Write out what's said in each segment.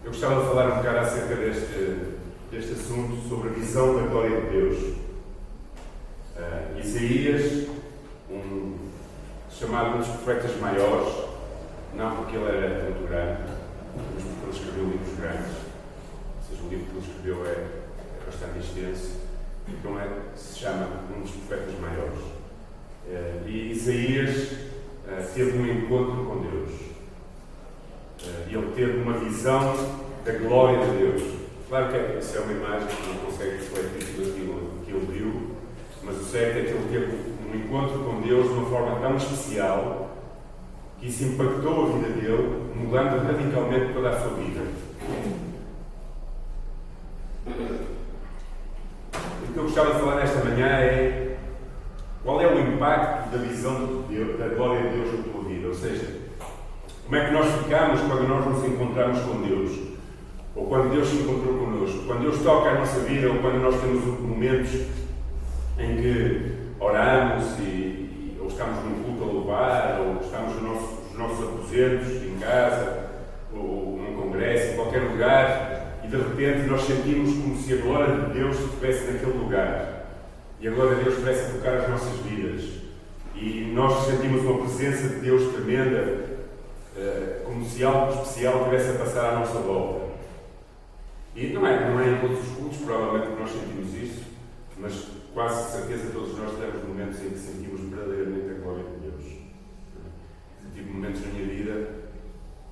Eu gostava de falar um bocado acerca deste assunto sobre a visão da glória de Deus. Isaías, chamado um dos profetas maiores, não porque ele era muito grande, mas porque ele escreveu livros grandes, ou seja, o livro que ele escreveu é bastante extenso, então se chama um dos profetas maiores. E Isaías teve um encontro com Deus. Ele teve uma visão da glória de Deus. Claro que isso é uma imagem que não consegue refletir tudo aquilo que ele viu, mas o certo é que ele teve um encontro com Deus de uma forma tão especial que isso impactou a vida dele, mudando radicalmente toda a sua vida. O que eu gostava de falar nesta manhã é qual é o impacto da visão de Deus, da glória de Deus na tua vida, ou seja, como é que nós ficamos quando nós nos encontramos com Deus? Ou quando Deus se encontrou connosco? Quando Deus toca a nossa vida, ou quando nós temos momentos em que oramos ou estamos num culto a louvar, ou estamos nos nossos aposentos, em casa, ou num congresso, em qualquer lugar, e de repente nós sentimos como se a glória de Deus estivesse naquele lugar. E a glória de Deus parece a tocar as nossas vidas. E nós sentimos uma presença de Deus tremenda, como se algo especial estivesse a passar à nossa volta. E não é em todos os cultos, provavelmente, que nós sentimos isso, mas quase certeza todos nós temos momentos em que sentimos verdadeiramente a glória de Deus. Tive momentos na minha vida,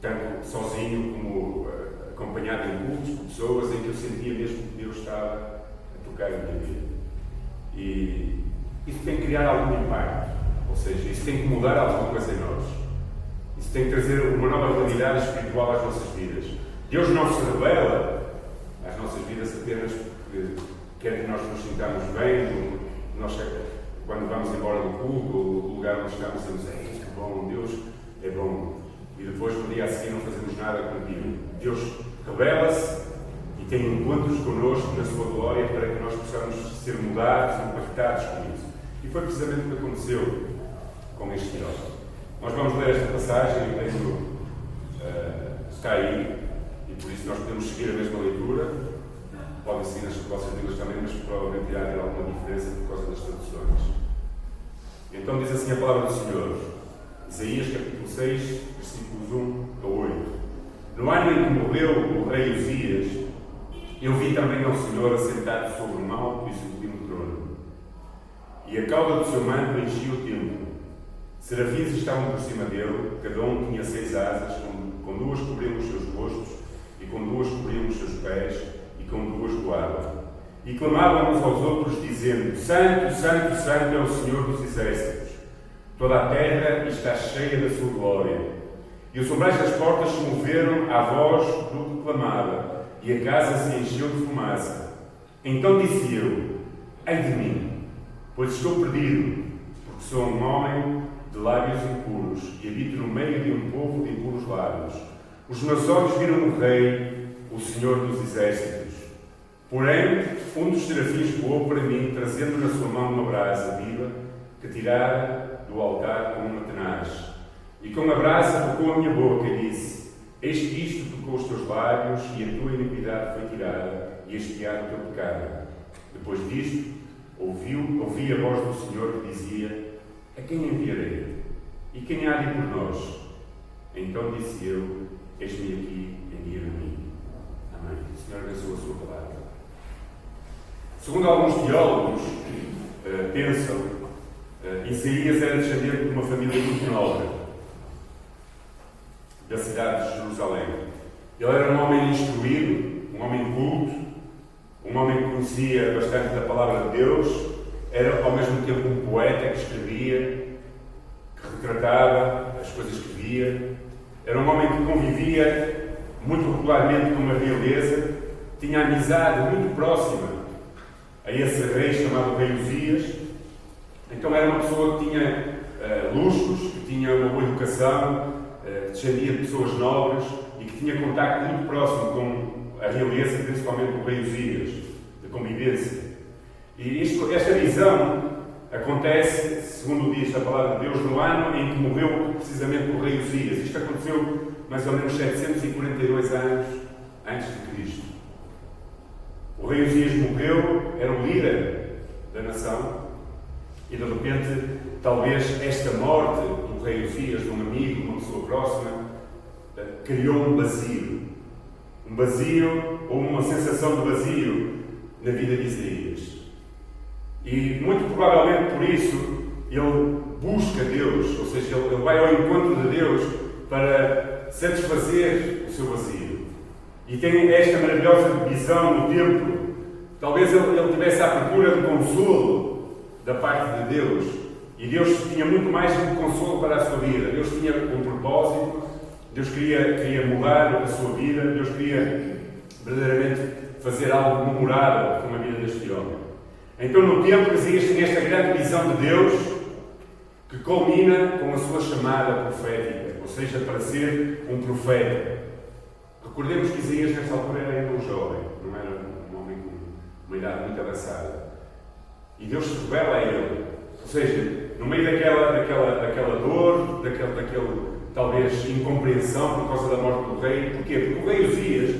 tanto sozinho como acompanhado em cultos por pessoas, em que eu sentia mesmo que Deus estava a tocar a minha vida. E isso tem que criar algum impacto, ou seja, isso tem que mudar alguma coisa em nós. Isso tem que trazer uma nova realidade espiritual às nossas vidas. Deus não se revela às nossas vidas apenas porque quer que nós nos sintamos bem, quando vamos embora do culto ou do lugar onde estamos, dizemos: "Ei, que bom, Deus é bom." E depois, no dia a seguir, não fazemos nada com aquilo. Deus revela-se e tem encontros connosco na sua glória para que nós possamos ser mudados, impactados com isso. E foi precisamente o que aconteceu com este herói. Nós vamos ler esta passagem, o texto está aí, e por isso nós podemos seguir a mesma leitura. Podem seguir nas vossas Bíblias também, mas provavelmente irá haver alguma diferença por causa das traduções. Então diz assim a palavra do Senhor, Isaías capítulo 6, versículos 1 a 8. No ano em que morreu o rei Uzias, eu vi também ao Senhor assentado sobre um alto e sublime trono, e a cauda do seu manto enchia o templo. Serafins estavam por cima dele, cada um tinha 6 asas, com 2 cobriam os seus rostos, e com 2 cobriam os seus pés, e com 2 voavam. E clamavam uns aos outros, dizendo: Santo, Santo, Santo é o Senhor dos Exércitos. Toda a terra está cheia da sua glória. E os umbrais das portas se moveram à voz do que clamava, e a casa se encheu de fumaça. Então disse eu: Ai de mim, pois estou perdido, porque sou um homem de lábios impuros, e habito no meio de um povo de impuros lábios. Os meus olhos viram o Rei, o Senhor dos Exércitos. Porém, um dos serafins voou para mim, trazendo na sua mão uma brasa viva, que tirara do altar com uma tenaz. E com a brasa tocou a minha boca e disse: Eis que isto tocou os teus lábios, e a tua iniquidade foi tirada, e expiado o teu pecado. Depois disto, ouvi a voz do Senhor que dizia: A quem enviarei? E quem há de ir por nós? Então disse eu: Eis-me aqui, envia-me a mim. Amém. O Senhor abençoe a sua palavra. Segundo alguns teólogos pensam, Isaías era descendente de uma família muito nobre da cidade de Jerusalém. Ele era um homem instruído, um homem culto, um homem que conhecia bastante da palavra de Deus, era ao mesmo tempo um poeta que escrevia, que retratava as coisas que via, era um homem que convivia muito regularmente com a realeza, tinha amizade muito próxima a esse rei chamado Rei Uzias. Então era uma pessoa que tinha luxos, que tinha uma boa educação, que descendia de pessoas nobres e que tinha contacto muito próximo com a realeza, principalmente com o Rei Uzias, de convivência. E esta visão acontece, segundo diz a palavra de Deus, no ano em que morreu precisamente o rei Uzias. Isto aconteceu mais ou menos 742 anos rei Uzias morreu, era o líder da nação, e de repente, talvez esta morte do rei Uzias, de um amigo, de uma pessoa próxima, criou um vazio ou uma sensação de vazio na vida de Isaías. E muito provavelmente por isso ele busca Deus, ou seja, ele vai ao encontro de Deus para satisfazer o seu vazio. E tem esta maravilhosa visão no templo. Talvez ele estivesse à procura de consolo da parte de Deus. E Deus tinha muito mais de consolo para a sua vida. Deus tinha um propósito. Deus queria mudar a sua vida. Deus queria verdadeiramente fazer algo memorável com a vida deste homem. Então no templo Isaías tem esta grande visão de Deus que culmina com a sua chamada profética. Ou seja, para ser um profeta. Recordemos que Isaías nesta altura era ainda um jovem. Não era um homem com uma idade muito avançada. E Deus se revela a ele. Ou seja, no meio daquela dor, daquele talvez incompreensão por causa da morte do rei. Porquê? Porque o rei Uzias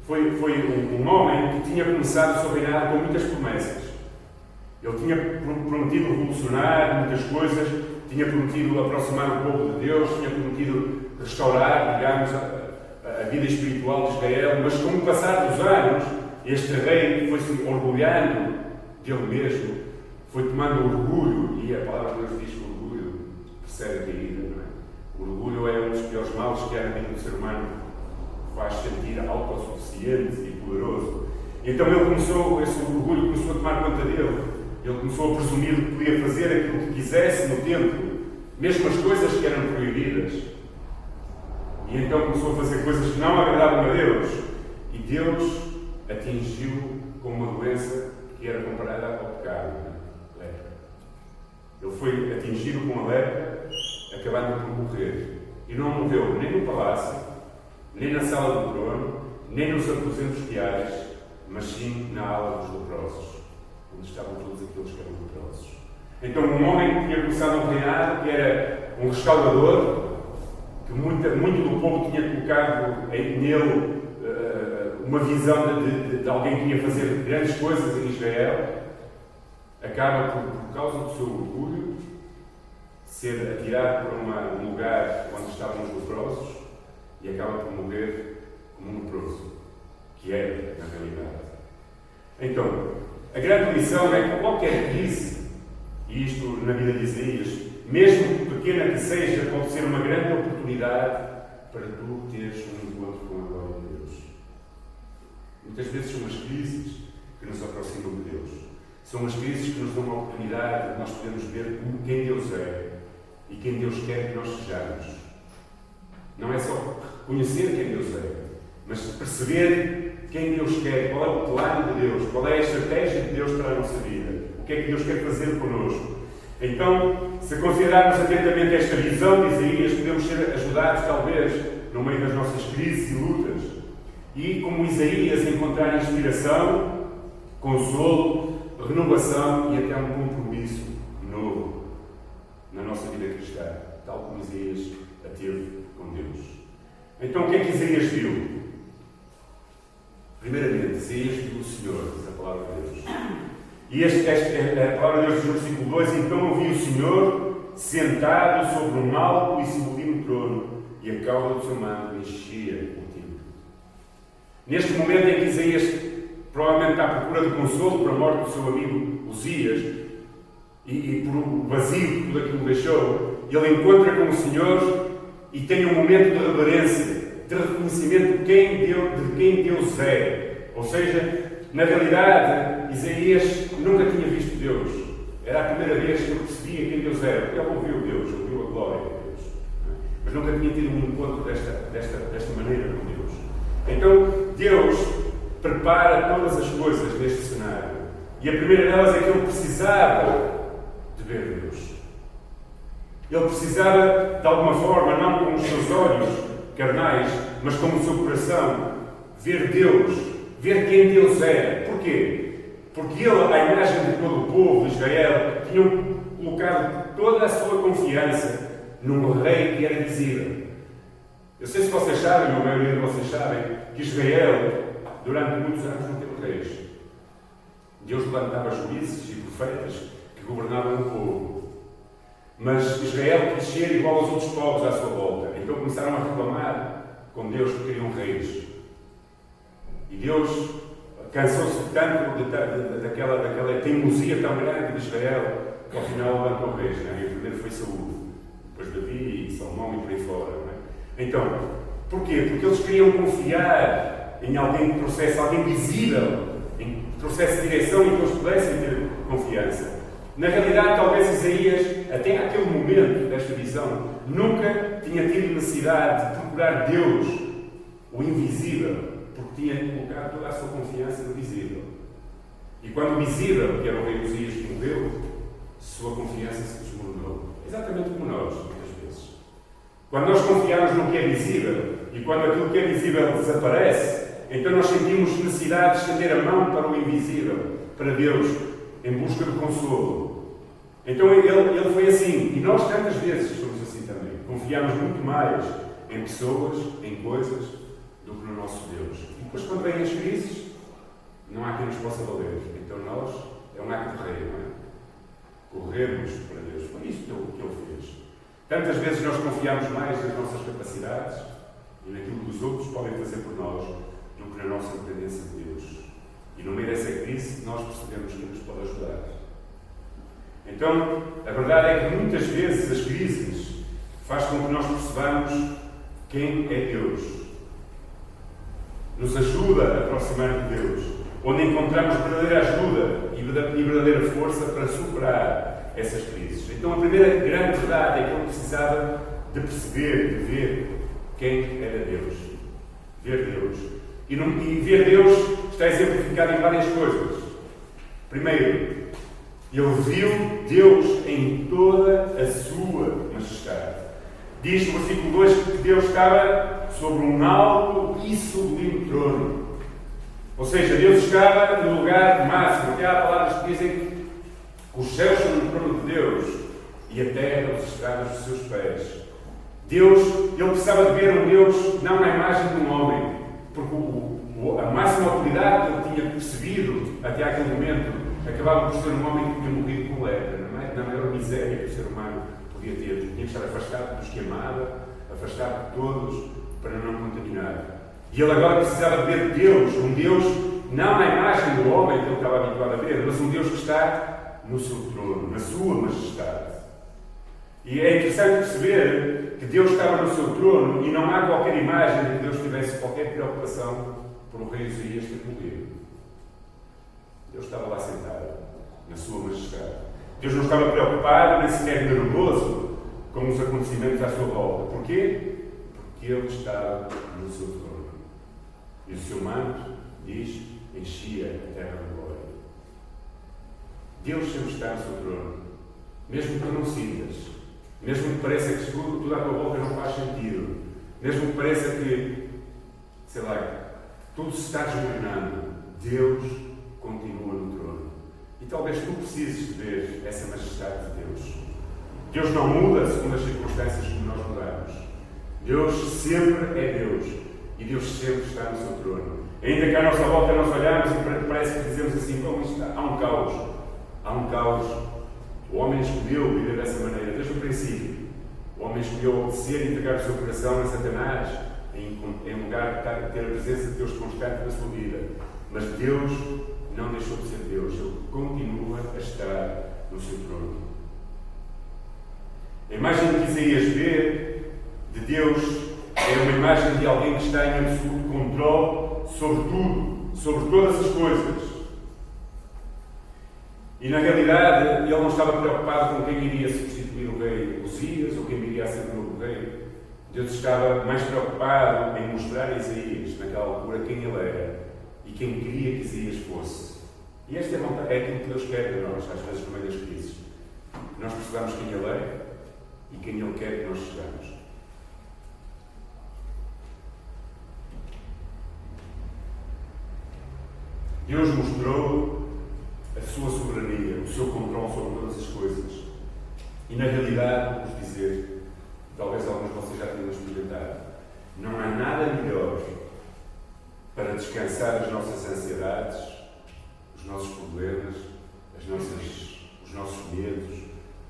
foi um homem que tinha começado o seu reinado com muitas promessas. Ele tinha prometido revolucionar muitas coisas, tinha prometido aproximar o povo de Deus, tinha prometido restaurar, digamos, a vida espiritual de Israel, mas com o passar dos anos, este rei foi-se orgulhando dele mesmo, foi tomando orgulho, e a palavra de Deus diz que o orgulho precede a caída, não é? O orgulho é um dos piores males que há na vida do ser humano, faz sentir autossuficiente e poderoso. Então esse orgulho começou a tomar conta dele, ele começou a presumir que podia fazer aquilo que quisesse no templo, mesmo as coisas que eram proibidas. E então começou a fazer coisas que não agradavam a Deus, e Deus atingiu com uma doença que era comparada ao pecado, a lepra. Ele foi atingido com a lepra, acabando por morrer. E não morreu nem no palácio, nem na sala do trono, nem nos aposentos reais, mas sim na ala dos leprosos, onde estavam todos aqueles que eram leprosos. Então um homem que tinha começado a reinar, que era um restaurador, que muito do povo tinha colocado nele uma visão de alguém que ia fazer grandes coisas em Israel, acaba por causa do seu orgulho, ser atirado para um lugar onde estavam os leprosos e acaba por morrer como um leproso, que era, na realidade. Então, a grande lição é que qualquer crise, e isto na vida de Isaías, mesmo pequena que seja, pode ser uma grande oportunidade para tu teres um encontro com a glória de Deus. Muitas vezes são as crises que nos aproximam de Deus. São as crises que nos dão uma oportunidade de nós podermos ver quem Deus é e quem Deus quer que nós sejamos. Não é só reconhecer quem Deus é, mas perceber quem Deus quer, qual é o plano de Deus, qual é a estratégia de Deus para a nossa vida, o que é que Deus quer fazer connosco. Então, se considerarmos atentamente esta visão de Isaías, podemos ser ajudados, talvez, no meio das nossas crises e lutas, e, como Isaías, encontrar inspiração, consolo, renovação e até um compromisso novo na nossa vida cristã, tal como Isaías a teve com Deus. Então, o que é que Isaías viu? Primeiramente, Isaías viu o Senhor, diz a palavra de Deus. E a palavra de Deus diz no versículo 2: então eu vi o Senhor sentado sobre um alto e sublime trono, e a cauda do seu manto enchia o templo. Neste momento em que Isaías provavelmente está à procura de consolo para a morte do seu amigo Uzias, e por o vazio que tudo aquilo deixou, ele encontra com o Senhor e tem um momento de reverência, de reconhecimento de quem Deus é. Ou seja, na realidade, Isaías nunca tinha visto Deus. Era a primeira vez que ele percebia quem Deus era, porque ele ouviu Deus, ouviu a glória de Deus. Mas nunca tinha tido um encontro desta maneira com Deus. Então, Deus prepara todas as coisas neste cenário. E a primeira delas é que ele precisava de ver Deus. Ele precisava, de alguma forma, não com os seus olhos carnais, mas com o seu coração, ver Deus, ver quem Deus é. Porquê? Porque ele, à imagem de todo o povo de Israel, tinha colocado toda a sua confiança num rei que era visível. Eu sei se vocês sabem, ou a maioria de vocês sabem, que Israel, durante muitos anos, não teve reis. Deus levantava juízes e profetas que governavam o povo. Mas Israel quis ser igual aos outros povos à sua volta. Então começaram a reclamar com Deus que queriam reis. E Deus cansou-se tanto daquela teimosia tão grande de Israel que ao final levantou reis. Não é? E o primeiro foi Saúl, depois Davi e Salomão e por aí fora. Não é? Então, porquê? Porque eles queriam confiar em alguém que trouxesse, alguém visível, em que trouxesse direção e que eles pudessem ter confiança. Na realidade, talvez Isaías, até àquele momento desta visão, nunca tinha tido necessidade de procurar Deus, o invisível, porque tinha colocado toda a sua confiança no visível. E quando o visível, que era o rei Uzias, morreu, sua confiança se desmoronou. Exatamente como nós, muitas vezes. Quando nós confiamos no que é visível, e quando aquilo que é visível desaparece, então nós sentimos necessidade de estender a mão para o invisível, para Deus, em busca de consolo. Então ele foi assim, e nós tantas vezes somos assim também. Confiamos muito mais em pessoas, em coisas, do que no nosso Deus. E depois, quando vêm as crises, não há quem nos possa valer. Então nós, é um ato de rei, não é? Corremos para Deus. Foi isto que ele fez. Tantas vezes nós confiamos mais nas nossas capacidades e naquilo que os outros podem fazer por nós do que na nossa dependência de Deus. E no meio dessa crise, nós percebemos que nos pode ajudar. Então, a verdade é que muitas vezes as crises faz com que nós percebamos quem é Deus. Nos ajuda a aproximar de Deus, onde encontramos verdadeira ajuda e verdadeira força para superar essas crises. Então, a primeira grande verdade é que ele precisava de perceber, de ver quem era Deus. Ver Deus. E ver Deus está exemplificado em várias coisas. Primeiro, ele viu Deus em toda a sua majestade. Diz no versículo 2 que Deus estava sobre um alto e sublime trono. Ou seja, Deus estava no lugar máximo. Até há palavras que dizem que os céus são no trono de Deus e a terra os estrados dos seus pés. Deus, ele precisava de ver um Deus não na imagem de um homem, porque a máxima autoridade que ele tinha percebido até aquele momento acabava por ser um homem que tinha morrido com lepra, na maior miséria que o ser humano podia ter. Tinha que estar afastado dos que amava, afastado de todos, para não contaminar. E ele agora precisava de ver Deus, um Deus não na imagem do homem que ele estava habituado a ver, mas um Deus que está no seu trono, na sua majestade. E é interessante perceber que Deus estava no seu trono e não há qualquer imagem de que Deus tivesse qualquer preocupação por o rei Uzias ter morrido. Deus estava lá sentado, na sua majestade. Deus não estava preocupado, nem sequer nervoso com os acontecimentos à sua volta. Porquê? Porque Ele estava no seu trono. E o seu manto, diz, enchia a terra de glória. Deus sempre está no seu trono. Mesmo que tu não sintas. Mesmo que pareça que tudo à tua volta não faz sentido. Mesmo que pareça que, sei lá, tudo se está desmoronando. Deus continua no trono. E talvez tu precises de ver essa majestade de Deus. Deus não muda segundo as circunstâncias como nós mudamos. Deus sempre é Deus. E Deus sempre está no seu trono. Ainda que à nossa volta nós olhamos e parece que dizemos assim, como isto está? Há um caos. Há um caos. O homem escolheu viver dessa maneira, desde o princípio. O homem escolheu obedecer e entregar o seu coração a Satanás, em lugar de ter a presença de Deus constante na sua vida. Mas Deus não deixou de ser Deus. Ele continua a estar no seu trono. A imagem que Isaías vê de Deus é uma imagem de alguém que está em absoluto controle sobre tudo, sobre todas as coisas. E na realidade ele não estava preocupado com quem iria substituir o rei Uzias ou quem iria ser o novo rei. Deus estava mais preocupado em mostrar a Isaías, naquela altura, quem ele era e quem queria que Isaías fosse. E esta é aquilo que Deus quer de nós, às vezes no meio das crises. Que nós percebamos quem ele é e quem ele quer que nós sejamos. Deus mostrou a sua soberania, o seu controle sobre todas as coisas. E na realidade, vamos dizer, talvez alguns de vocês já tenham experimentado, não há nada melhor para descansar as nossas ansiedades, os nossos problemas, os nossos medos,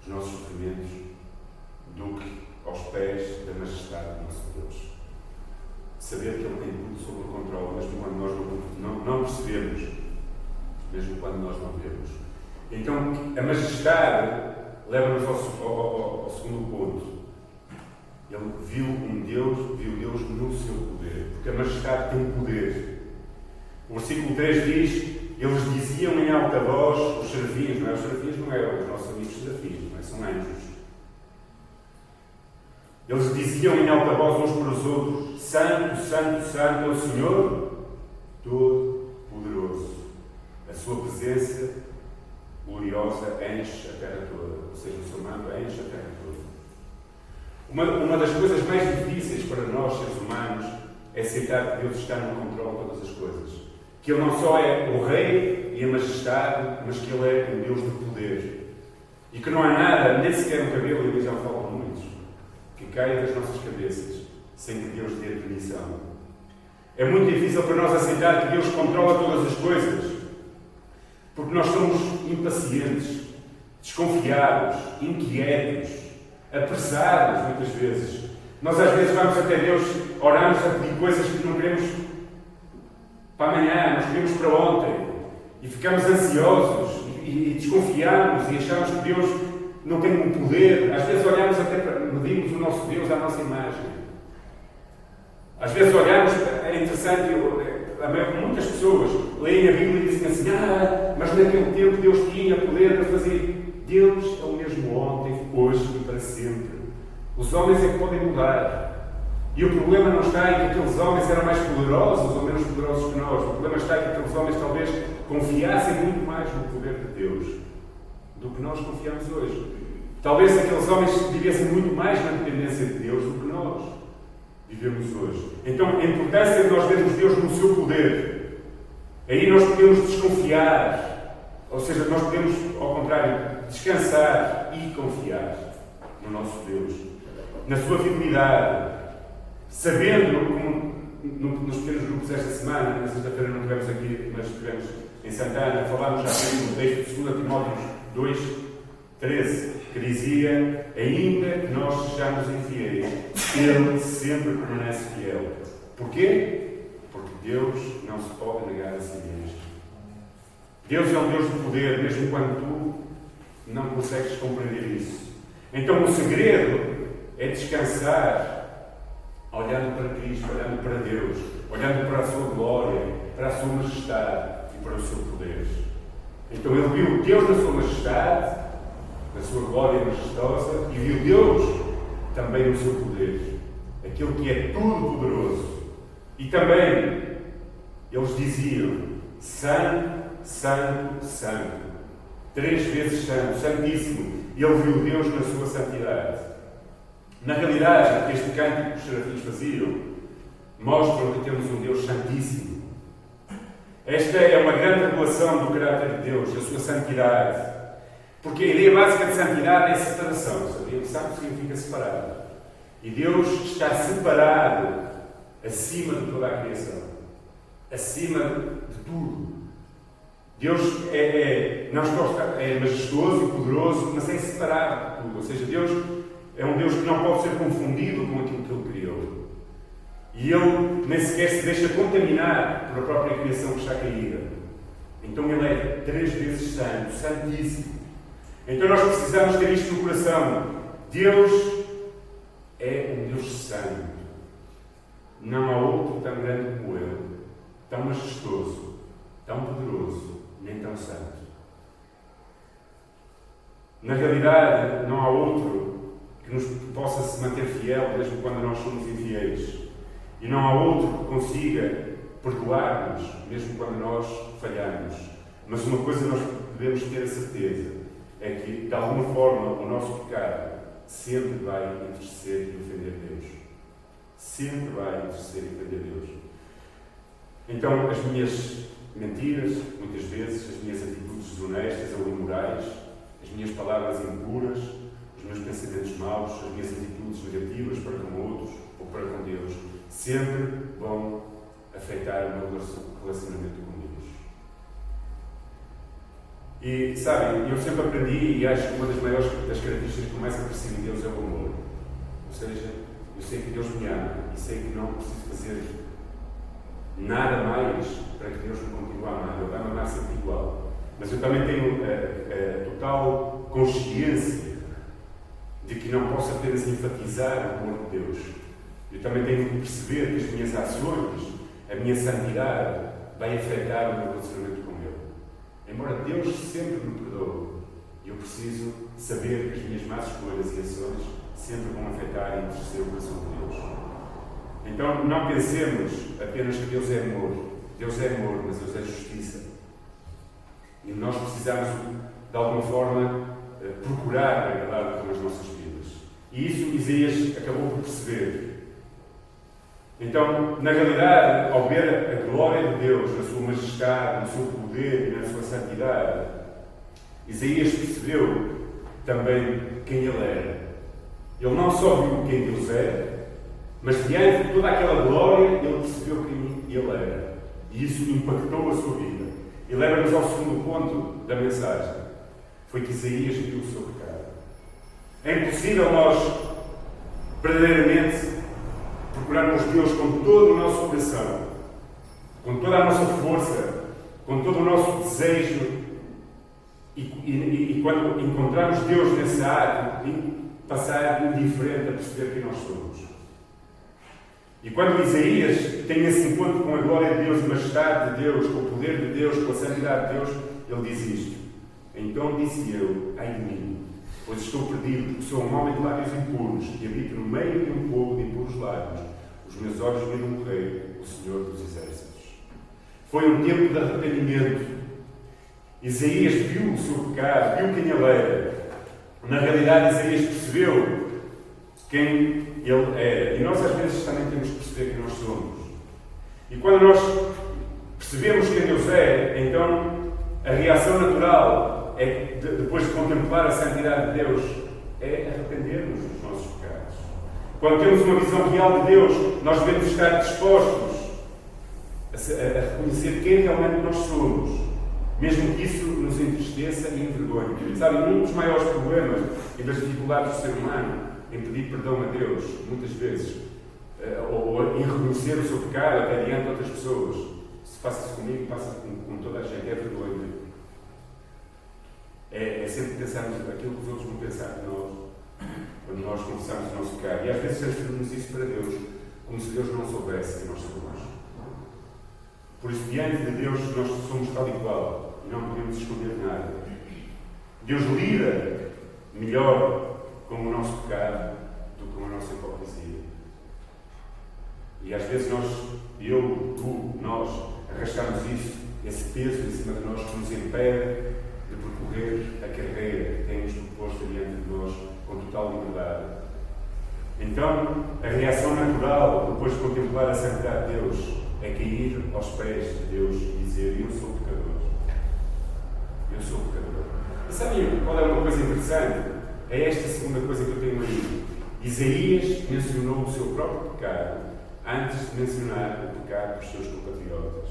os nossos sofrimentos, do que aos pés da majestade do nosso Deus. Saber que Ele tem tudo sob o controle, mesmo quando nós não percebemos, mesmo quando nós não vemos. Então, a majestade leva-nos ao segundo ponto. Ele viu Deus no seu poder, porque a majestade tem poder. O versículo 3 diz: eles diziam em alta voz, os serafins, não é? Os serafins não eram os nossos amigos serafins, não é? São anjos. Eles diziam em alta voz uns para os outros: Santo, Santo, Santo é o Senhor Todo-Poderoso. A sua presença gloriosa enche a terra toda. Ou seja, o seu manto enche a terra toda. Uma das coisas mais difíceis para nós, seres humanos, é aceitar que Deus está no controle de todas as coisas. Que Ele não só é o Rei e a Majestade, mas que Ele é o Deus do poder. E que não há nada, nem sequer um cabelo, e já falam muitos, que caia das nossas cabeças, sem que Deus dê permissão. É muito difícil para nós aceitar que Deus controla todas as coisas, porque nós somos impacientes, desconfiados, inquietos, apressados muitas vezes. Nós às vezes vamos até Deus, oramos a pedir coisas que não queremos para amanhã, nós queremos para ontem, e ficamos ansiosos e desconfiamos e achamos que Deus não tem um poder. Às vezes olhamos até para medimos o nosso Deus à nossa imagem. Às vezes olhamos, é interessante, muitas pessoas leem a Bíblia e dizem assim: mas naquele tempo Deus tinha poder para fazer. Deus é o mesmo ontem, hoje e para sempre. Os homens é que podem mudar. E o problema não está em que aqueles homens eram mais poderosos ou menos poderosos que nós. O problema está em que aqueles homens talvez confiassem muito mais no poder de Deus do que nós confiamos hoje. Talvez aqueles homens vivessem muito mais na dependência de Deus do que nós vivemos hoje. Então, a importância de nós vermos Deus no seu poder. Aí nós podemos desconfiar. Ou seja, nós podemos, ao contrário, descansar e confiar no nosso Deus, na sua fidelidade, sabendo, como nos pequenos grupos esta semana, na sexta-feira não estivemos aqui, mas estivemos em Santana, falámos já no texto de 2 Timóteo 2, 13, que dizia: ainda que nós sejamos infiéis, Ele sempre permanece fiel. Porquê? Porque Deus não se pode negar a si mesmo. Deus é um Deus de poder, mesmo quando tu não consegues compreender isso. Então o segredo é descansar olhando para Cristo, olhando para Deus, olhando para a sua glória, para a sua majestade e para o seu poder. Então ele viu Deus na sua majestade, na sua glória majestosa, e viu Deus também no seu poder, aquele que é todo poderoso. E também eles diziam: Santo, Santo, Santo. 3 vezes Santo, Santíssimo. E ele viu Deus na sua santidade. Na realidade, o que este cântico que os serafins faziam mostram que temos um Deus Santíssimo. Esta é uma grande revelação do caráter de Deus, da sua santidade. Porque a ideia básica de santidade é separação. Sabe o que significa separado? E Deus está separado acima de toda a criação. Acima de tudo. Deus é majestoso e poderoso, mas é separado de tudo. Ou seja, Deus é um Deus que não pode ser confundido com aquilo que Ele criou. E Ele nem sequer se deixa contaminar por a própria criação que está caída. Então Ele é 3 vezes santo, santíssimo. Então nós precisamos ter isto no coração. Deus é um Deus santo. Não há outro tão grande como Ele, tão majestoso, tão poderoso, nem tão santo. Na realidade, não há outro que possa se manter fiel mesmo quando nós somos infiéis. E não há outro que consiga perdoar-nos mesmo quando nós falhamos. Mas uma coisa nós devemos ter a certeza é que, de alguma forma, o nosso pecado sempre vai interceder e ofender Deus. Sempre vai interceder e ofender Deus. Então, as minhas mentiras, muitas vezes, as minhas atitudes desonestas ou imorais, as minhas palavras impuras, os meus pensamentos maus, as minhas atitudes negativas para com outros ou para com Deus, sempre vão afetar o meu relacionamento com Deus. E, sabe, eu sempre aprendi, e acho que uma das maiores das características que começa a perceber em Deus é o amor. Ou seja, eu sei que Deus me ama e sei que não preciso fazer nada mais para que Deus me continue a amar. Ele vai me amar sempre igual. Mas eu também tenho a total consciência de que não posso apenas enfatizar o amor de Deus. Eu também tenho que perceber que as minhas ações, a minha santidade, vai afetar o meu relacionamento com Ele. Embora Deus sempre me perdoe, eu preciso saber que as minhas más escolhas e ações sempre vão afetar e entristecer o coração de Deus. Então, não pensemos apenas que Deus é amor. Deus é amor, mas Deus é justiça. E nós precisamos, de alguma forma, procurar agradar com as nossas vidas. E isso Isaías acabou por perceber. Então, na realidade, ao ver a glória de Deus, na sua majestade, no seu poder e na sua santidade, Isaías percebeu também quem ele era. Ele não só viu quem Deus era, mas diante de toda aquela glória, ele percebeu quem ele era. E isso impactou a sua vida. E leva-nos ao segundo ponto da mensagem. Foi que Isaías viu o seu pecado. É impossível nós, verdadeiramente, procurarmos Deus com todo o nosso coração, com toda a nossa força, com todo o nosso desejo, e quando encontramos Deus nesse ato, passar indiferente a perceber quem nós somos. E quando Isaías tem esse encontro com a glória de Deus, a majestade de Deus, com o poder de Deus, com a santidade de Deus, ele diz isto: então disse eu, ai de mim, pois estou perdido, porque sou um homem de lábios impuros, e habito no meio de um povo de impuros lábios. Os meus olhos viram o Rei, o Senhor dos Exércitos. Foi um tempo de arrependimento. Isaías viu o seu pecado, viu quem ele era. Na realidade, Isaías percebeu quem ele era. E nós, às vezes, também temos que perceber quem nós somos. E quando nós percebemos quem Deus é, então a reação natural é, depois de contemplar a santidade de Deus, é arrepender-nos dos nossos pecados. Quando temos uma visão real de Deus, nós devemos estar dispostos a reconhecer quem realmente nós somos, mesmo que isso nos entristeça e envergonhe. Sabe, um dos maiores problemas e das dificuldades do ser humano em pedir perdão a Deus, muitas vezes, ou em reconhecer o seu pecado até diante de outras pessoas. Se passa isso comigo, passa com toda a gente, é vergonha. É sempre pensarmos aquilo que os outros vão pensar de nós, quando nós confessamos o nosso pecado. E às vezes transferimos isso para Deus, como se Deus não soubesse que nós sabemos. Por isso, diante de Deus, nós somos tal e qual, e não podemos esconder nada. Deus lida melhor com o nosso pecado do que com a nossa hipocrisia. E às vezes eu, tu, nós, arrastamos isso, esse peso em cima de nós que nos impede de percorrer a carreira que temos proposto diante de nós com total liberdade. Então, a reação natural, depois de contemplar a santidade de Deus, é cair aos pés de Deus e dizer: eu sou pecador. Eu sou pecador. E sabem qual é uma coisa interessante? É esta segunda coisa que eu tenho aí. Isaías mencionou o seu próprio pecado antes de mencionar o pecado dos seus compatriotas.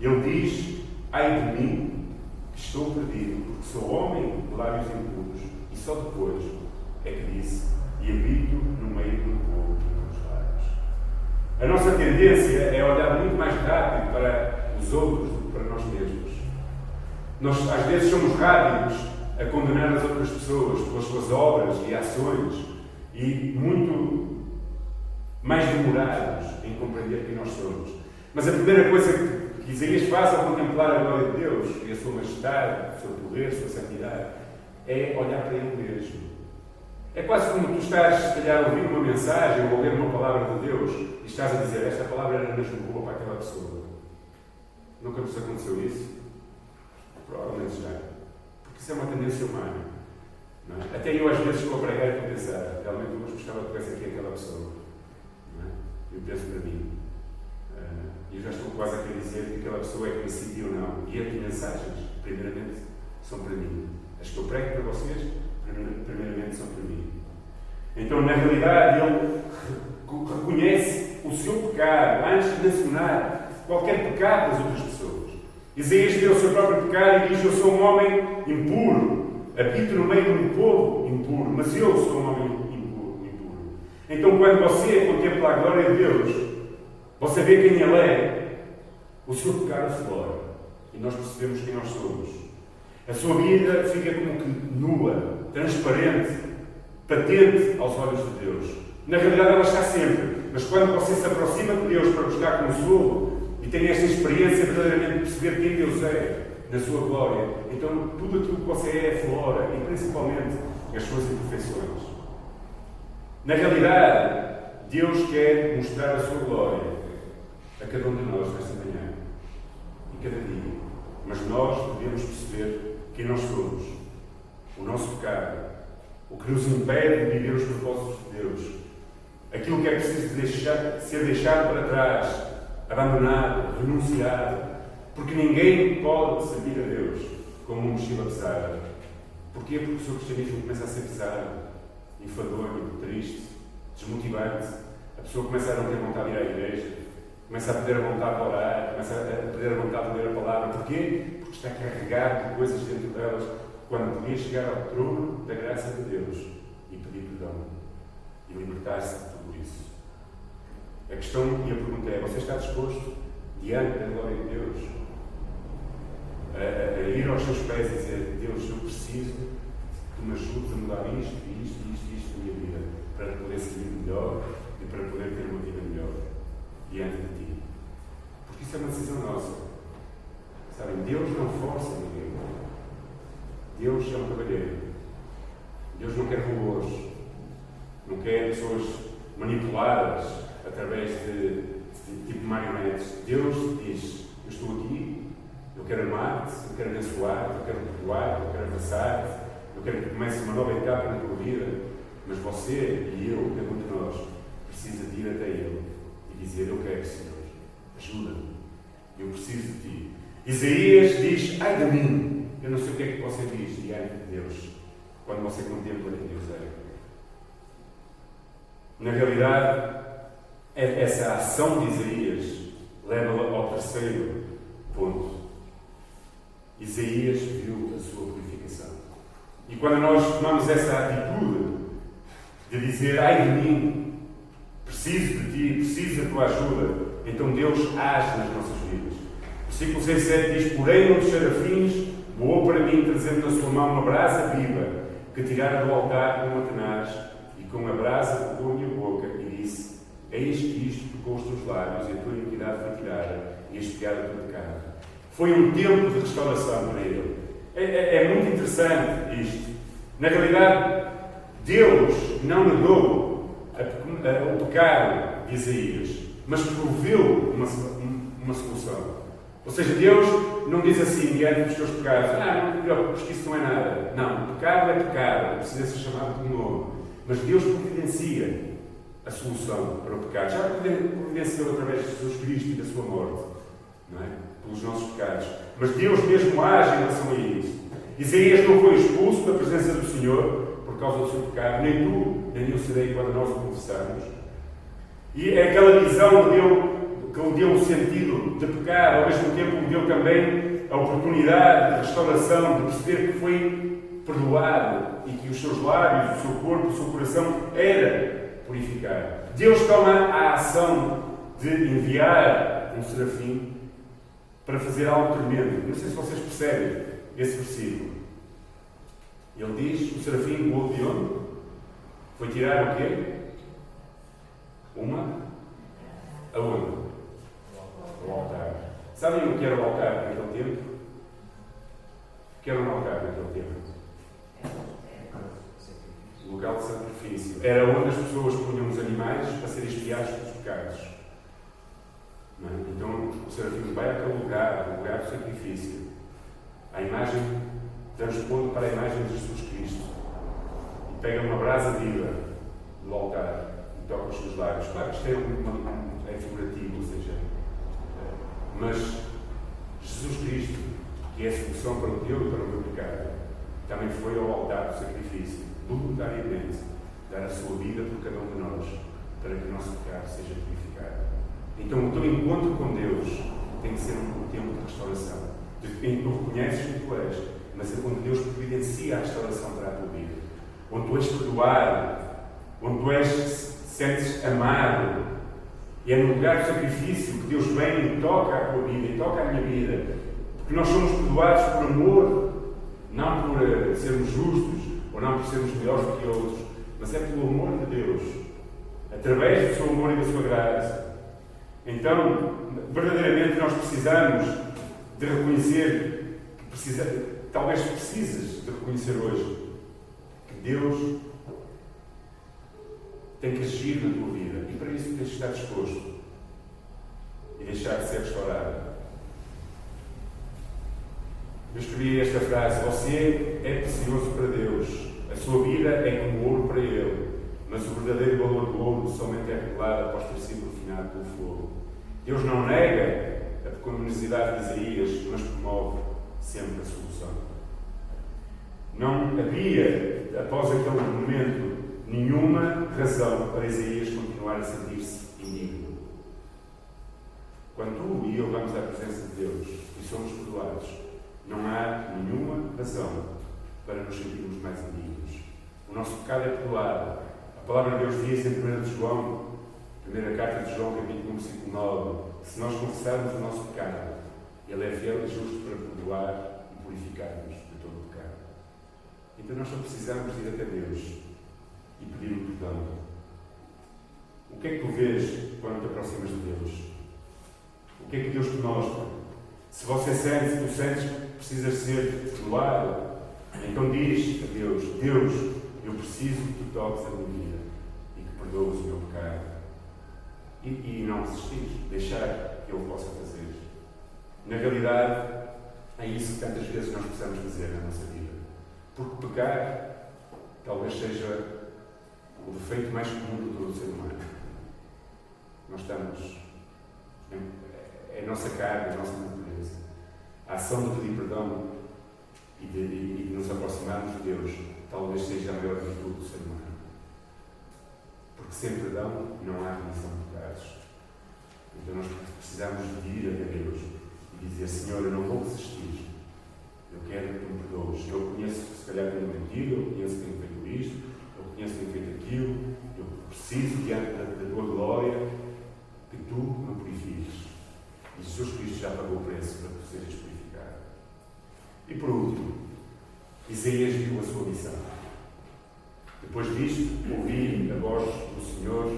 Ele diz: ai de mim, que estou perdido, porque sou homem de lábios impuros. E só depois é que disse: e habito no meio do povo dos lábios. A nossa tendência é olhar muito mais rápido para os outros do que para nós mesmos. Nós, às vezes, somos rápidos a condenar as outras pessoas pelas suas obras e ações e muito mais demorados em compreender quem nós somos. Mas a primeira coisa que Isaías faz ao contemplar a glória de Deus e a sua majestade, o seu poder, a sua santidade, é olhar para Ele mesmo. É quase como tu estás, se calhar, a ouvir uma mensagem ou a ler uma palavra de Deus e estás a dizer: esta palavra era mesmo boa para aquela pessoa. Nunca vos aconteceu isso? Provavelmente já. Porque isso é uma tendência humana. Não é? Até eu, às vezes, estou a pregar e estou a pensar: realmente eu gostava de conhecer aqui aquela pessoa. Não é? Eu penso para mim. E já estou quase a querer dizer que aquela pessoa é conhecida ou não. E as mensagens, primeiramente, são para mim. As que eu prego para vocês, primeiramente, são para mim. Então, na realidade, ele reconhece o seu pecado antes de mencionar qualquer pecado das outras pessoas. Isaías vê o seu próprio pecado e diz: eu sou um homem impuro, habito no meio de um povo impuro, mas eu sou um homem impuro. Então, quando você contempla a glória de Deus, você vê quem Ele é, o seu pecado aflora e nós percebemos quem nós somos. A sua vida fica como que nua, transparente, patente aos olhos de Deus. Na realidade, ela está sempre, mas quando você se aproxima de Deus para buscar consolo e tem esta experiência verdadeiramente de perceber quem Deus é, na sua glória, então tudo aquilo que você é aflora, e principalmente as suas imperfeições. Na realidade, Deus quer mostrar a sua glória a cada um de nós nesta manhã e cada dia. Mas nós devemos perceber quem nós somos, o nosso pecado, o que nos impede de viver os propósitos de Deus, aquilo que é preciso ser deixado para trás, abandonado, renunciado, porque ninguém pode servir a Deus como uma mochila pesada. Porquê? Porque o seu cristianismo começa a ser pesado, enfadonho, triste, desmotivante. A pessoa começa a não ter vontade de ir à igreja, começa a perder a vontade de orar, começa a perder a vontade de ler a palavra. Porquê? Porque está carregado de coisas dentro delas, quando podia chegar ao trono da graça de Deus e pedir perdão e libertar-se de tudo isso. A questão e a pergunta é: você está disposto, diante da glória de Deus, a ir aos seus pés e dizer: Deus, eu preciso que me ajudes a mudar isto na minha vida, para poder seguir melhor e para poder ter uma vida melhor diante de Ti? Porque isso é uma decisão nossa. Sabem, Deus não força ninguém. Deus é um cavalheiro. Deus não quer robôs. Não quer pessoas manipuladas através de tipo marionetes. Deus diz: eu estou aqui, eu quero amar-te, eu quero abençoar-te, eu quero perdoar-te, eu quero abraçar-te, eu quero que comece uma nova etapa na tua vida. Mas você e eu, cada um de nós, precisa de ir até Ele e dizer: eu quero, Senhor, ajuda-me, eu preciso de Ti. Isaías diz: ai de mim. Eu não sei o que é que você diz diante de Deus quando você contempla quem Deus é. Na realidade, essa ação de Isaías leva-la ao terceiro ponto. Isaías viu a sua purificação. E quando nós tomamos essa atitude de dizer: ai de mim, preciso de Ti, preciso da Tua ajuda, então Deus age nas nossas vidas. Versículo 6:7 diz: porém um dos serafins voou para mim, trazendo na sua mão uma brasa viva, que tirara do altar com uma tenaz, e com a brasa tocou a minha boca, e disse: eis que isto tocou os teus lábios, e a tua iniquidade foi tirada, e expiada o teu pecado. Foi um tempo de restauração para ele. É muito interessante isto. Na realidade, Deus não negou o pecado de Isaías, mas proveu uma solução. Ou seja, Deus não diz assim, diante dos teus pecados: não te preocupes, que isso não é nada. Não, pecado é pecado, precisa ser chamado de novo. Mas Deus providencia a solução para o pecado. Já providenciou através de Jesus Cristo e da sua morte, não é? Pelos nossos pecados. Mas Deus mesmo age em relação a isso. Isaías não foi expulso da presença do Senhor por causa do seu pecado, nem tu, nem eu serei quando nós o confessarmos. E é aquela visão que lhe deu o sentido de pecar, ao mesmo tempo lhe deu também a oportunidade de restauração, de perceber que foi perdoado e que os seus lábios, o seu corpo, o seu coração era purificado. Deus toma a ação de enviar um serafim para fazer algo tremendo. Não sei se vocês percebem esse versículo. Ele diz: o serafim voou de onde? Foi tirar o quê? Aonde? O altar. Sabem o que era o altar naquele tempo? O que era um altar naquele tempo? O local de sacrifício. Era onde as pessoas punham os animais para serem expiados pelos pecados. Não é? Então o serafim vai àquele lugar, o lugar do sacrifício. A imagem, transpondo para a imagem de Jesus Cristo. E pega uma brasa viva do altar e toca os seus lábios. Claro que isto é figurativo, ou seja, mas Jesus Cristo, que é a solução para o teu e para o meu pecado, também foi ao altar do sacrifício, voluntariamente, dar a sua vida por cada um de nós, para que o nosso pecado seja purificado. Então o teu encontro com Deus tem que ser um tempo de restauração. em que tu reconheces que tu és, mas é onde Deus providencia a restauração para a tua vida, onde tu és perdoado, onde tu sentes amado, e é no lugar do sacrifício que Deus vem e toca a tua vida e toca a minha vida, porque nós somos perdoados por amor, não por sermos justos ou não por sermos melhores do que outros, mas é pelo amor de Deus, através do seu amor e da sua graça. Então, verdadeiramente nós precisamos de reconhecer, talvez precises de reconhecer hoje, que Deus tem que agir na tua vida, e para isso tens de estar disposto e deixar de ser restaurado. Eu escrevi esta frase: você é precioso para Deus, a sua vida é como ouro para Ele, mas o verdadeiro valor do ouro somente é revelado após ter sido refinado pelo fogo. Deus não nega a pecaminosidade de Isaías, mas promove sempre a solução. Não havia, após aquele momento, nenhuma razão para Isaías continuar a sentir-se indigno. Quando tu e eu vamos à presença de Deus e somos perdoados, não há nenhuma razão para nos sentirmos mais indignos. O nosso pecado é perdoado. A palavra de Deus diz em 1 de João, primeira carta de João, capítulo 1, versículo 9, se nós confessarmos o nosso pecado, Ele é fiel e justo para perdoar e purificar-nos de todo o pecado. Então nós só precisamos de ir até Deus e pedir o perdão. O que é que tu vês quando te aproximas de Deus? O que é que Deus te mostra? Se você sente, tu sentes que precisas ser perdoado, então diz a Deus: Deus, eu preciso que tu toques a minha vida e que perdoes o meu pecado. E não desistir, deixar que Ele possa fazer. Na realidade, é isso que tantas vezes nós precisamos fazer na nossa vida. Porque pecar talvez seja o defeito mais comum de todo o ser humano. Nós estamos... É a nossa carne, a nossa natureza. A ação de pedir perdão e de nos aproximarmos de Deus talvez seja a maior virtude do ser humano. Porque sem perdão não há remissão de pecados. Então nós precisamos de ir até Deus e dizer: Senhor, eu não vou desistir. Eu quero que tu me perdoes. Eu conheço que se calhar tenho mentido, eu conheço que tenho feito isto, eu conheço que tenho feito aquilo, eu preciso, diante da tua glória, que tu me purifiques. E Jesus Cristo já pagou o preço para que tu sejas purificado. E por último, Isaías viu a sua missão. Depois disto, ouvi a voz do Senhor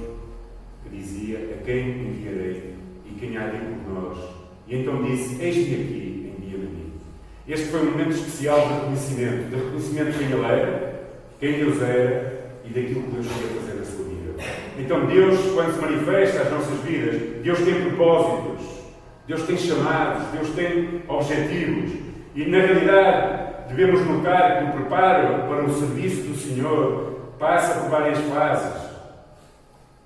que dizia: a quem enviarei e quem há de ir por nós? E então disse: eis-me aqui, envia-me a mim. Este foi um momento especial de reconhecimento de quem Ele era, quem Deus era e daquilo que Deus queria fazer na sua vida. Então Deus, quando se manifesta às nossas vidas, Deus tem propósitos, Deus tem chamados, Deus tem objetivos. E na realidade devemos notar que o preparo para o serviço do Senhor passa por várias fases.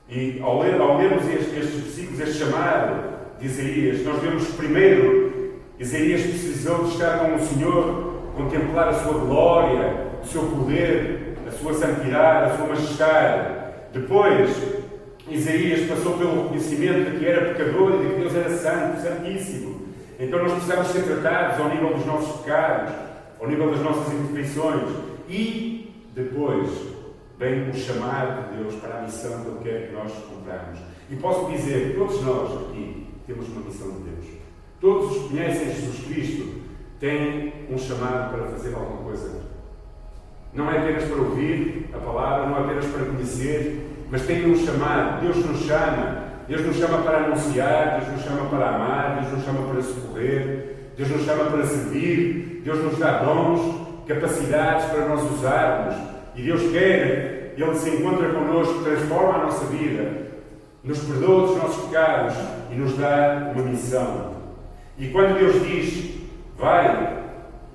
E ao lermos estes versículos, este chamado de Isaías, nós vemos primeiro, Isaías precisou de estar com o Senhor, contemplar a sua glória, o seu poder, a sua santidade, a sua majestade. Depois, Isaías passou pelo reconhecimento de que era pecador e de que Deus era santo, santíssimo. Então nós precisamos ser tratados ao nível dos nossos pecados, ao nível das nossas imperfeições. E depois vem o chamado de Deus para a missão que Ele quer que nós cumpramos. E posso dizer que todos nós aqui temos uma missão de Deus. Todos os que conhecem Jesus Cristo têm um chamado para fazer alguma coisa. Não é apenas para ouvir a palavra, não é apenas para conhecer, mas tem um chamado. Deus nos chama. Deus nos chama para anunciar, Deus nos chama para amar, Deus nos chama para socorrer, Deus nos chama para servir, Deus nos dá dons, capacidades para nós usarmos. E Deus quer, Ele se encontra connosco, transforma a nossa vida, nos perdoa dos nossos pecados e nos dá uma missão. E quando Deus diz, vai,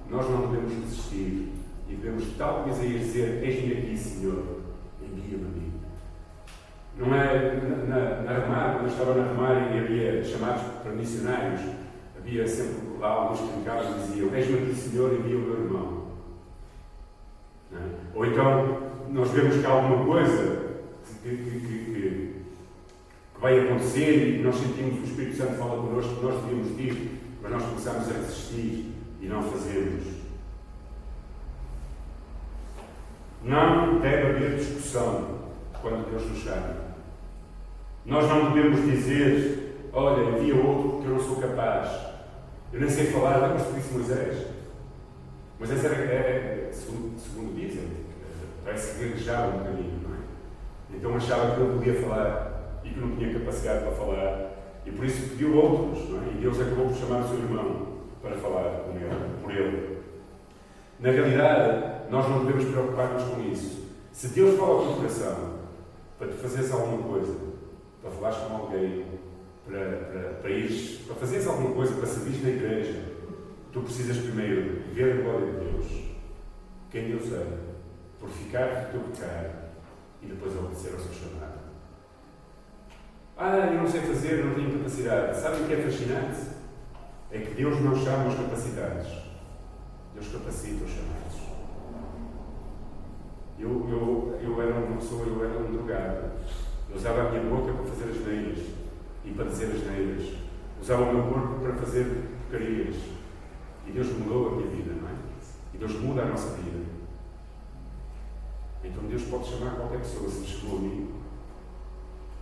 nós não devemos desistir. E devemos, tal como Isaías, dizer: eis-me aqui, Senhor, envia-me a mim. Não é na Remar, quando eu estava na Remar e havia chamados para missionários, havia sempre lá alguns que brincavam e diziam: eis-me aqui, Senhor, envia o meu irmão. Não é? Ou então, nós vemos que há alguma coisa que vai acontecer e nós sentimos que o Espírito Santo fala connosco que nós devíamos ir, Quando nós começamos a resistir e não fazemos. Não deve haver discussão quando Deus nos chama. Nós não devemos dizer: olha, envia outro porque eu não sou capaz. Eu nem sei falar, lembras-te disso, Moisés? Moisés era, segundo dizem, parece que gaguejava um bocadinho, não é? Então achava que não podia falar e que não tinha capacidade para falar. E por isso pediu outros, não é? E Deus acabou por chamar o seu irmão para falar com ele, por ele. Na realidade, nós não devemos preocupar-nos com isso. Se Deus fala ao teu coração para tu fazeres alguma coisa, para falares com alguém, para fazeres alguma coisa, para servires na igreja, tu precisas primeiro ver a glória de Deus, quem Deus é, purificar do teu pecado e depois obedecer ao seu chamado. Eu não sei fazer, não tenho capacidade. Sabem o que é fascinante? É que Deus não chama os capacitados. Deus capacita os chamados. Eu era uma pessoa, eu era um drogado. Eu usava a minha boca para fazer asneiras e para dizer asneiras. Usava o meu corpo para fazer porcarias. E Deus mudou a minha vida, não é? E Deus muda a nossa vida. Então Deus pode chamar qualquer pessoa, se chegou a mim.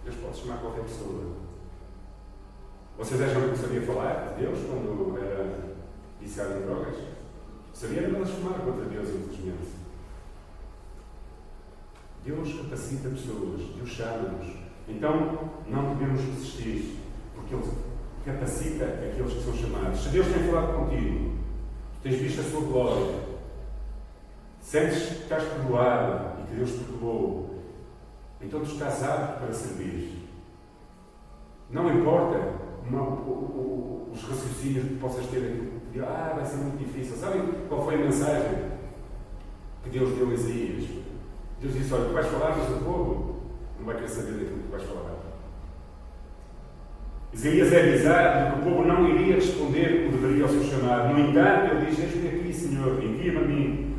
Deus pode chamar qualquer pessoa. Vocês acham que eu sabia falar de Deus quando era viciado em drogas? Sabia era blasfemar contra Deus, infelizmente. Deus capacita pessoas, Deus chama-nos. Então não devemos resistir, porque Ele capacita aqueles que são chamados. Se Deus tem falado contigo, tu tens visto a sua glória, sentes que estás perdoado e que Deus te perdoou, então tu estás apto para servir. Não importa os raciocínios que possas ter aqui. Vai ser muito difícil. Sabem qual foi a mensagem que Deus deu a Isaías? Deus disse: olha, tu vais falar, mas o povo não vai querer saber daquilo que tu vais falar. Isaías é avisado que o povo não iria responder o que deveria ao seu chamado. No entanto, ele diz: eis-me aqui, Senhor, envia-me a mim.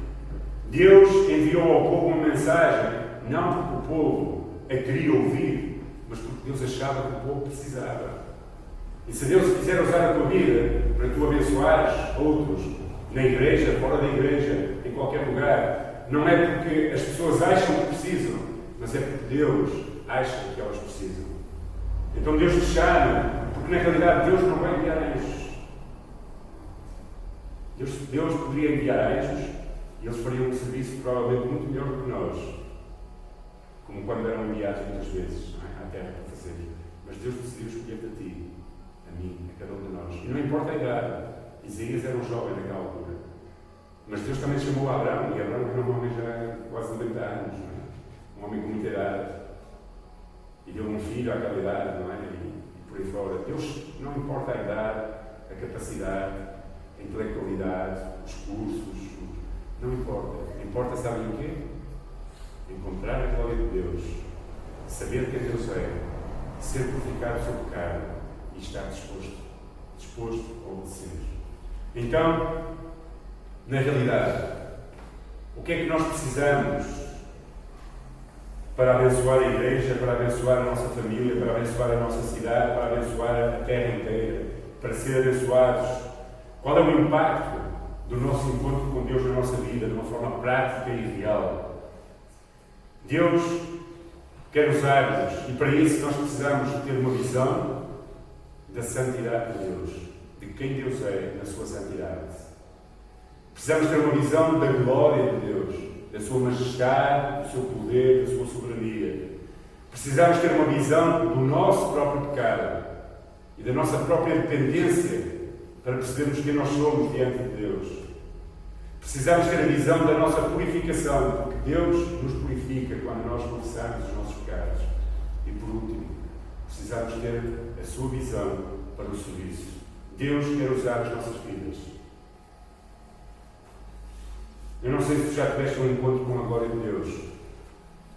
Deus enviou ao povo uma mensagem, não porque o povo a queria ouvir, mas porque Deus achava que o povo precisava. E se Deus quiser usar a tua vida para tu abençoares outros, na igreja, fora da igreja, em qualquer lugar, não é porque as pessoas acham que precisam, mas é porque Deus acha que elas precisam. Então Deus te chama, porque na realidade Deus não vai enviar anjos. Deus poderia enviar anjos e eles fariam um serviço provavelmente muito melhor do que nós, como quando eram enviados muitas vezes, não é? À terra para fazer. Mas Deus decidiu escolher-te a ti, a mim, a cada um de nós. E não importa a idade. Isaías era um jovem naquela altura. Mas Deus também chamou a Abraão, e Abraão era um homem já quase 90 anos, não é? Um homem com muita idade. E deu um filho àquela idade, não é? E por aí fora. Deus, não importa a idade, a capacidade, a intelectualidade, os cursos, não importa. Importa, sabem o quê? Encontrar a glória de Deus, saber quem Deus é, ser purificado do seu pecado e estar disposto a obedecer. Então, na realidade, o que é que nós precisamos para abençoar a igreja, para abençoar a nossa família, para abençoar a nossa cidade, para abençoar a terra inteira, para ser abençoados? Qual é o impacto do nosso encontro com Deus na nossa vida, de uma forma prática e real? Deus quer usar-nos, e para isso nós precisamos ter uma visão da santidade de Deus, de quem Deus é na sua santidade. Precisamos ter uma visão da glória de Deus, da sua majestade, do seu poder, da sua soberania. Precisamos ter uma visão do nosso próprio pecado e da nossa própria dependência para percebermos quem nós somos diante de Deus. Precisamos ter a visão da nossa purificação, porque Deus nos purifica quando nós confessamos os nossos pecados. E por último, precisamos ter a sua visão para o serviço. Deus quer usar as nossas vidas. Eu não sei se já tiveste um encontro com a glória de Deus,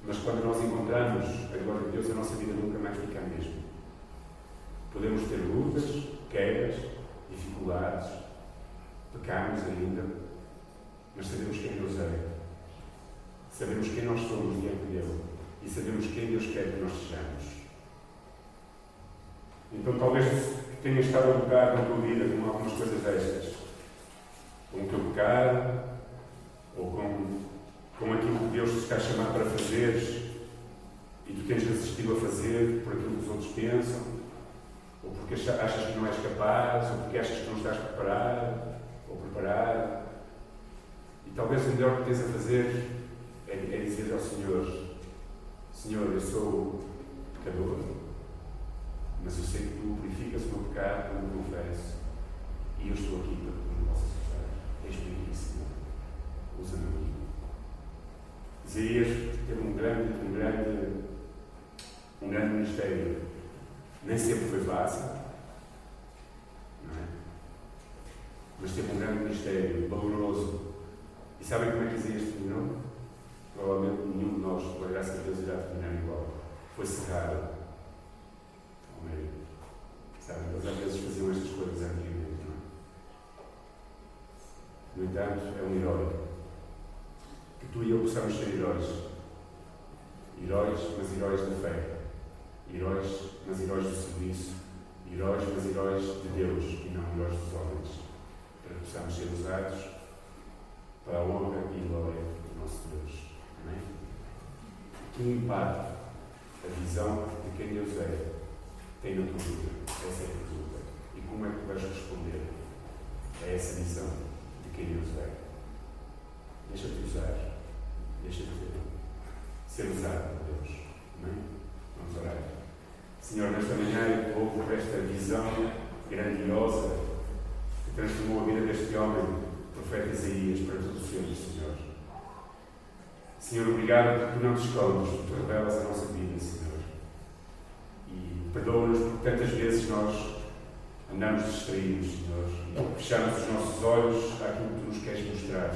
mas quando nós encontramos a glória de Deus, a nossa vida nunca mais fica a mesma. Podemos ter lutas, quedas, dificuldades, pecamos ainda, mas sabemos quem Deus é. Sabemos quem nós somos diante dele e sabemos quem Deus quer que nós sejamos. Então talvez tenhas estado a lutar na tua vida com algumas coisas destas. Com o teu pecado, ou com aquilo que Deus te está a chamar para fazeres, e tu tens resistido a fazer por aquilo que os outros pensam, ou porque achas que não és capaz, ou porque achas que não estás preparado, ou preparado. E talvez o melhor que tens a fazer é dizer ao Senhor: Senhor, eu sou pecador, mas eu sei que tu purificas o meu pecado quando me confesso, e eu estou aqui para que tu me possas usar. Eis-me aqui, Senhor, usa-me a mim. Isaías teve um grande ministério. Nem sempre foi fácil, não é? Mas teve um grande ministério, valoroso. E sabem como é que Isaías terminou? Provavelmente nenhum de nós, pela graça de Deus, irá terminar igual. Foi cerrado ao meio. Sabem, eles às vezes faziam estas coisas antigamente, não é? No entanto, é um herói. Que tu e eu possamos ser heróis. Heróis, mas heróis da fé. Heróis, mas heróis do serviço. Heróis, mas heróis de Deus e não heróis dos homens. Para que possamos ser usados para a honra e glória do nosso Deus. Amém? Que impacto a visão de quem Deus é tem na tua vida? Essa é a pergunta. E como é que tu vais responder a essa visão de quem Deus é? Deixa-te usar. Deixa-te ser usado por Deus. Amém? Vamos orar. Senhor, nesta manhã eu te louvo por esta visão grandiosa que transformou a vida deste homem, o profeta Isaías, para todos os sempre, Senhor. Senhor, obrigado porque tu não te escondes, tu revelas a nossa vida, Senhor. E perdoa-nos porque tantas vezes nós andamos distraídos, Senhor, e fechamos os nossos olhos àquilo que tu nos queres mostrar.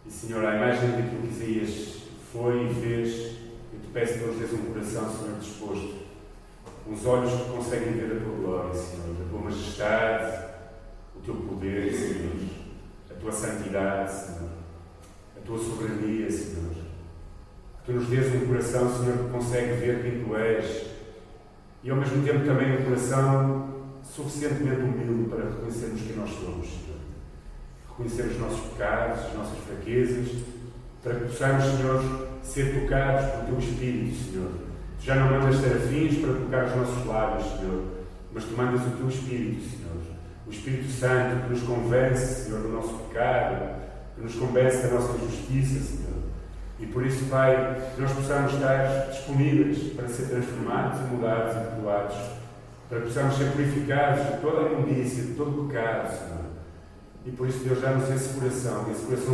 E, Senhor, à imagem daquilo que Isaías foi e fez, eu te peço que nos dês um coração, Senhor, disposto, uns olhos que conseguem ver a tua glória, Senhor, a tua majestade, o teu poder, Senhor, a tua santidade, Senhor, a tua soberania, Senhor. Que tu nos dês um coração, Senhor, que consegue ver quem tu és e, ao mesmo tempo, também um coração suficientemente humilde para reconhecermos quem nós somos, Senhor. Reconhecer os nossos pecados, as nossas fraquezas, para que possamos, Senhor, ser tocados pelo teu Espírito, Senhor. Tu já não mandas serafins para tocar os nossos lábios, Senhor, mas tu mandas o teu Espírito, Senhor. O Espírito Santo que nos convence, Senhor, do nosso pecado, que nos convence da nossa injustiça, Senhor. E por isso, Pai, que nós possamos estar disponíveis para ser transformados e mudados e perdoados, para que possamos ser purificados de toda a imundícia, de todo o pecado, Senhor. E por isso, Deus, dá-nos esse coração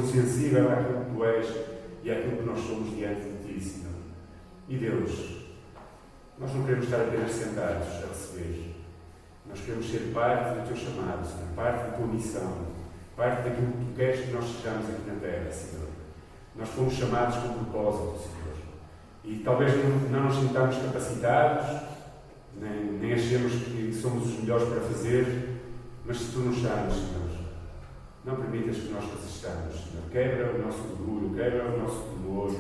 sensível àquilo que tu és e àquilo que nós somos diante de ti, Senhor. E Deus, nós não queremos estar apenas sentados a receber. Nós queremos ser parte do teu chamado, Senhor, parte da tua missão, parte daquilo que tu queres que nós sejamos aqui na terra, Senhor. Nós fomos chamados com propósito, Senhor. E talvez não nos sintamos capacitados, nem achemos que somos os melhores para fazer, mas se tu nos chamas, Senhor, não permitas que nós resistamos, Senhor. Quebra o nosso orgulho, quebra o nosso temor,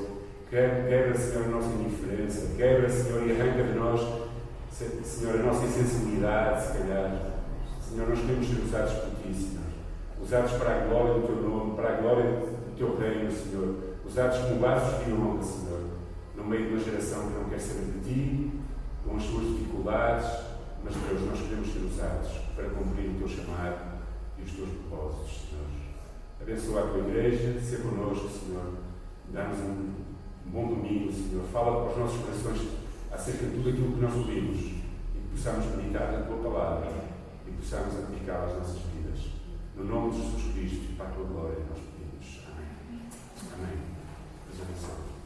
quebra, Senhor, a nossa indiferença, quebra, Senhor, e arranca de nós, Senhor, a nossa insensibilidade, se calhar. Senhor, nós queremos ser usados por ti, Senhor. Usados para a glória do teu nome, para a glória do teu reino, Senhor. Usados como vasos de honra, Senhor, no meio de uma geração que não quer saber de ti, com as suas dificuldades, mas, Deus, nós queremos ser usados para cumprir o teu chamado e os teus propósitos, Senhor. Abençoa a tua igreja, seja connosco, Senhor. Dá-nos um bom domingo, Senhor. Fala para os nossos corações acerca de tudo aquilo que nós ouvimos e que possamos meditar na tua palavra e possamos aplicá-la às nossas vidas. No nome de Jesus Cristo e para a tua glória nós pedimos. Amém. Amém. Deus abençoe.